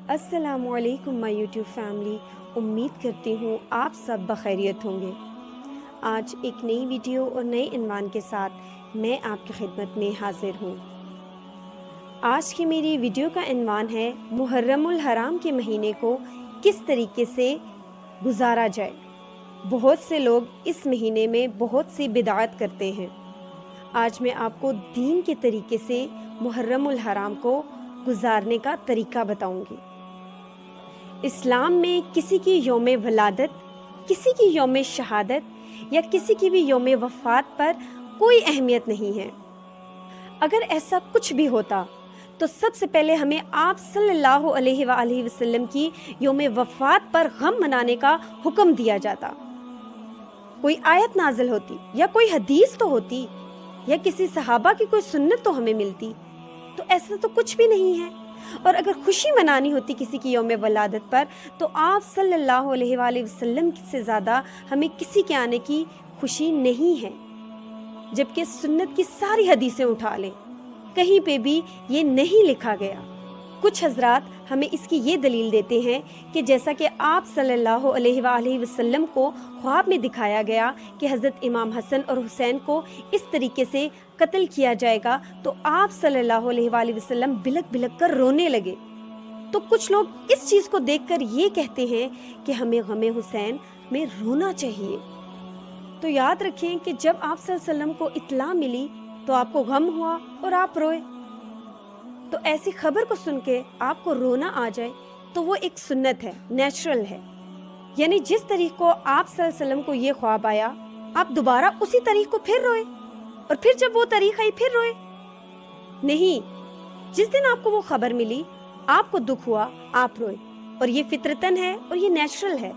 अस्सलामु अलैकुम my YouTube family. उम्मीद करती हूँ आप सब बखैरियत होंगे। आज एक नई वीडियो और नए इन्वान के साथ मैं आपकी खिदमत में हाजिर हूँ। आज की मेरी वीडियो का इन्वान है मुहर्रमुल हराम के महीने को किस तरीके से गुजारा जाए। बहुत से लोग इस महीने में बहुत सी बिदात करते हैं। आज मैं आपको दीन के तरीके से मुहर्रमुल हराम को गुजारने का तरीका बताऊंगी। इस्लाम में किसी की यौम वलादत, किसी की यौम शहादत या किसी की भी यौम वफ़ात पर कोई अहमियत नहीं है। अगर ऐसा कुछ भी होता तो सबसे पहले हमें आप सल्लल्लाहु अलैहि वसल्लम की यौम वफ़ात पर गम मनाने का हुक्म दिया जाता। कोई आयत नाजिल होती या कोई हदीस तो होती या किसी सहाबा की कोई सुन्नत तो हमें मिलती। तो ऐसा तो कुछ भी नहीं है। और अगर खुशी मनानी होती किसी की यौम वलादत पर तो आप सल्लल्लाहु अलैहि वसल्लम से ज़्यादा हमें किसी के आने की खुशी नहीं है। जबकि सुन्नत की सारी हदीसें उठा लें, कहीं पे भी ये नहीं लिखा गया। कुछ हजरात हमें इसकी ये दलील देते हैं कि जैसा कि आप सल्लल्लाहु अलैहि वसल्लम को ख्वाब में दिखाया गया कि हज़रत इमाम हसन और हुसैन को इस तरीके से कत्ल किया जाएगा, तो आप सल्लल्लाहु अलैहि वसल्लम बिलक बिलक कर रोने लगे। तो कुछ लोग इस चीज़ को देखकर ये कहते हैं कि हमें गमे हुसैन में रोना चाहिए। तो याद रखें कि जब आप सल्लल्लाहु अलैहि वसल्लम को इत्तला मिली तो आपको गम हुआ और आप रोए। तो ऐसी खबर को सुन के आपको रोना आ जाए तो वो एक सुन्नत है, नेचुरल है। यानी जिस तरीके को आप सल्लल्लाहु अलैहि वसल्लम को ये ख्वाब आया, आप दोबारा उसी तरीके को फिर रोए और फिर जब वो तारीख आई फिर रोए नहीं। जिस दिन आपको वो खबर मिली, आपको दुख हुआ, आप रोए, और ये फितरतन है और ये नेचुरल है।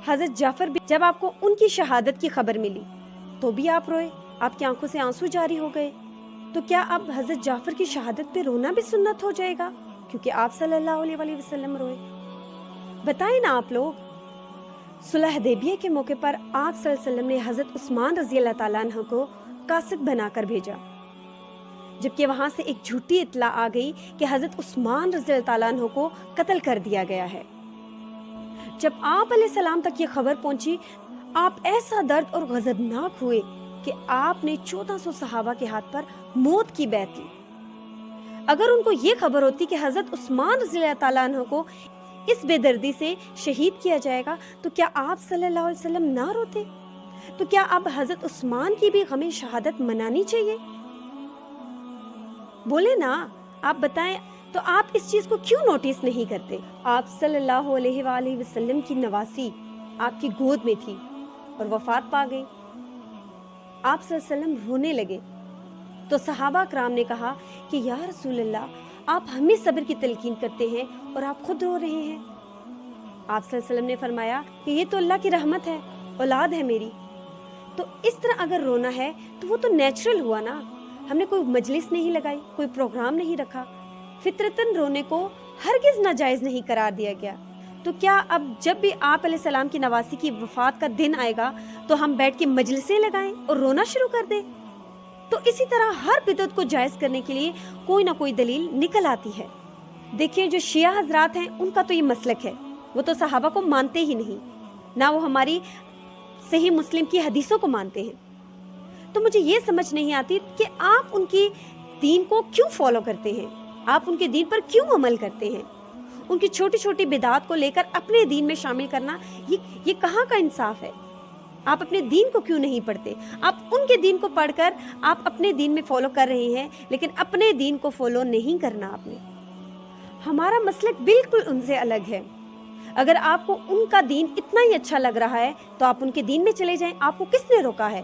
हजरत जाफर भी जब आपको उनकी शहादत की खबर मिली तो भी आप रोए, आपकी आंखों से आंसू जारी हो गए। तो क्या अब हजरत जाफर की शहादत पे रोना भी सुन्नत हो जाएगा क्योंकि आप सल्लल्लाहु अलैहि वसल्लम रोए? बताएं ना आप लोग। सुलह हुदैबिया के मौके पर आप सल्लल्लाहु अलैहि वसल्लम ने हजरत उस्मान रज़ी अल्लाह ताला अन्हु को कासिद बनाकर भेजा, जबकि वहां से एक झूठी इत्तला आ गई कि हजरत उस्मान रज़ी अल्लाह ताला अन्हु को कत्ल कर दिया गया है। जब आप अलैहिस्सलाम तक ये खबर पहुंची, आप ऐसा दर्द और गजबनाक हुए कि आपने 1400 सहाबा के हाथ पर मौत की बैत ली। अगर उनको ये खबर होती कि हजरत उस्मान रज़ी अल्लाह ताला अन्हु को इस बेदर्दी से शहीद किया जाएगा तो क्या आप सल्लल्लाहु अलैहि वसल्लम ना रोते? तो क्या अब हजरत उस्मान की भी गमे शहादत मनानी चाहिए? बोले ना, आप बताएं। तो आप इस चीज को क्यों नोटिस नहीं करते? आप सल्लल्लाहु अलैहि वसल्लम की नवासी आपकी गोद में थी और वफात पा गई। आप सल्लल्लाहु अलैहि वसल्लम रोने लगे तो सहाबा कराम ने कहा कि या रसूल अल्लाह, आप हमें सब्र की तलकीन करते हैं और आप खुद रो रहे हैं। आप सल्लल्लाहु अलैहि वसल्लम ने फरमाया कि ये तो अल्लाह की रहमत है, औलाद है मेरी। तो इस तरह अगर रोना है तो वो तो नेचुरल हुआ ना। हमने कोई मजलिस नहीं लगाई, कोई प्रोग्राम नहीं रखा। फितरतन रोने को हरगिज नाजायज नहीं करार दिया गया। तो क्या अब जब भी आप अलैहिस्सलाम की नवासी की वफात का दिन आएगा तो हम बैठ के मजलिसें लगाएं और रोना शुरू कर दें? तो इसी तरह हर बिदअत को जायज करने के लिए कोई ना कोई दलील निकल आती है। देखिए, जो शिया हजरात हैं उनका तो ये मसलक है, वो तो सहाबा को मानते ही नहीं, ना वो हमारी सही मुस्लिम की हदीसों को मानते हैं। तो मुझे ये समझ नहीं आती कि आप उनकी दीन को क्यों फॉलो करते हैं, आप उनके दीन पर क्यों अमल करते हैं। उनकी छोटी छोटी बिदात को लेकर अपने दीन में शामिल करना ये कहाँ का इंसाफ है? आप अपने दीन को क्यों नहीं पढ़ते? आप उनके दीन को पढ़कर आप अपने दीन में फॉलो कर रहे हैं, लेकिन अपने दीन को फॉलो नहीं करना आपने। हमारा मसलक बिल्कुल उनसे अलग है। अगर आपको उनका दीन इतना ही अच्छा लग रहा है तो आप उनके दीन में चले जाएं, आपको किसने रोका है?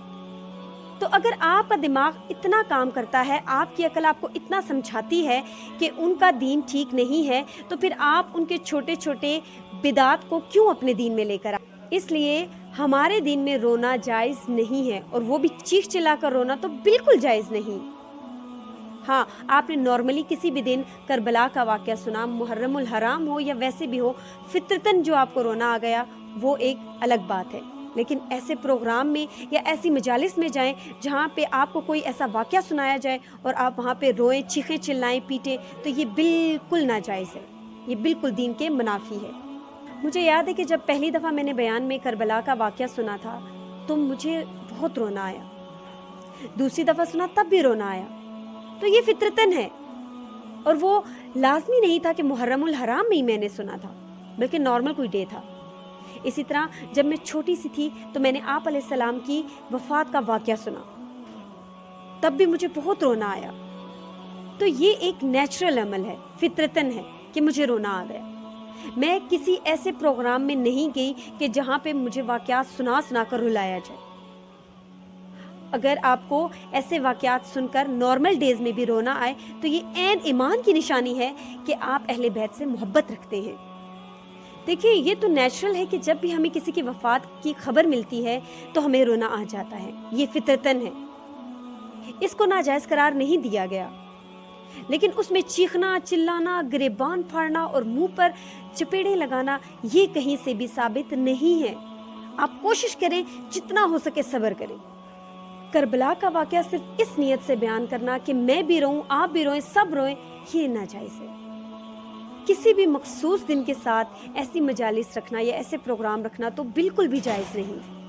तो अगर आपका दिमाग इतना काम करता है, आपकी अकल आपको इतना समझाती है कि उनका दीन ठीक नहीं है, तो फिर आप उनके छोटे छोटे बिदात को क्यों अपने दीन में लेकर आए? इसलिए हमारे दीन में रोना जायज़ नहीं है, और वो भी चीख चिल्लाकर रोना तो बिल्कुल जायज़ नहीं। हाँ, आपने नॉर्मली किसी भी दिन करबला का वाक़या सुना, मुहर्रमुल हराम हो या वैसे भी हो, फितरतन जो आपको रोना आ गया वो एक अलग बात है। लेकिन ऐसे प्रोग्राम में या ऐसी मजालिस में जाएं जहाँ पे आपको कोई ऐसा वाक़या सुनाया जाए और आप वहाँ पे रोएं, चीखें चिल्लाएं, पीटें, तो ये बिल्कुल नाजायज़ है। یہ بالکل دین کے منافی ہے۔ مجھے یاد ہے کہ جب پہلی دفعہ میں نے بیان میں کربلا کا واقعہ سنا تھا تو مجھے بہت رونا آیا، دوسری دفعہ سنا تب بھی رونا آیا۔ تو یہ فطرتاً ہے، اور وہ لازمی نہیں تھا کہ محرم الحرام میں ہی میں نے سنا تھا، بلکہ نارمل کوئی ڈے تھا۔ اسی طرح جب میں چھوٹی سی تھی تو میں نے آپ علیہ السلام کی وفات کا واقعہ سنا، تب بھی مجھے بہت رونا آیا۔ تو یہ ایک نیچرل عمل ہے، فطرتاً ہے کہ مجھے رونا آ گیا۔ میں کسی ایسے پروگرام میں نہیں گئی کہ جہاں پہ مجھے واقعات سنا کر رلایا جائے۔ اگر آپ کو ایسے واقعات سن کر نارمل ڈیز میں بھی رونا آئے تو یہ عین ایمان کی نشانی ہے کہ آپ اہل بیت سے محبت رکھتے ہیں۔ دیکھیے، یہ تو نیچرل ہے کہ جب بھی ہمیں کسی کی وفات کی خبر ملتی ہے تو ہمیں رونا آ جاتا ہے، یہ فطرتاً ہے، اس کو ناجائز قرار نہیں دیا گیا۔ لیکن اس میں چیخنا، چلانا، گریبان پھاڑنا اور منہ پر چپیڑیں لگانا یہ کہیں سے بھی ثابت نہیں ہے۔ آپ کوشش کریں جتنا ہو سکے صبر کریں۔ کربلا کا واقعہ صرف اس نیت سے بیان کرنا کہ میں بھی روؤں، آپ بھی روئیں، سب روئیں، یہ ناجائز ہے۔ کسی بھی مخصوص دن کے ساتھ ایسی مجالس رکھنا یا ایسے پروگرام رکھنا تو بالکل بھی جائز نہیں۔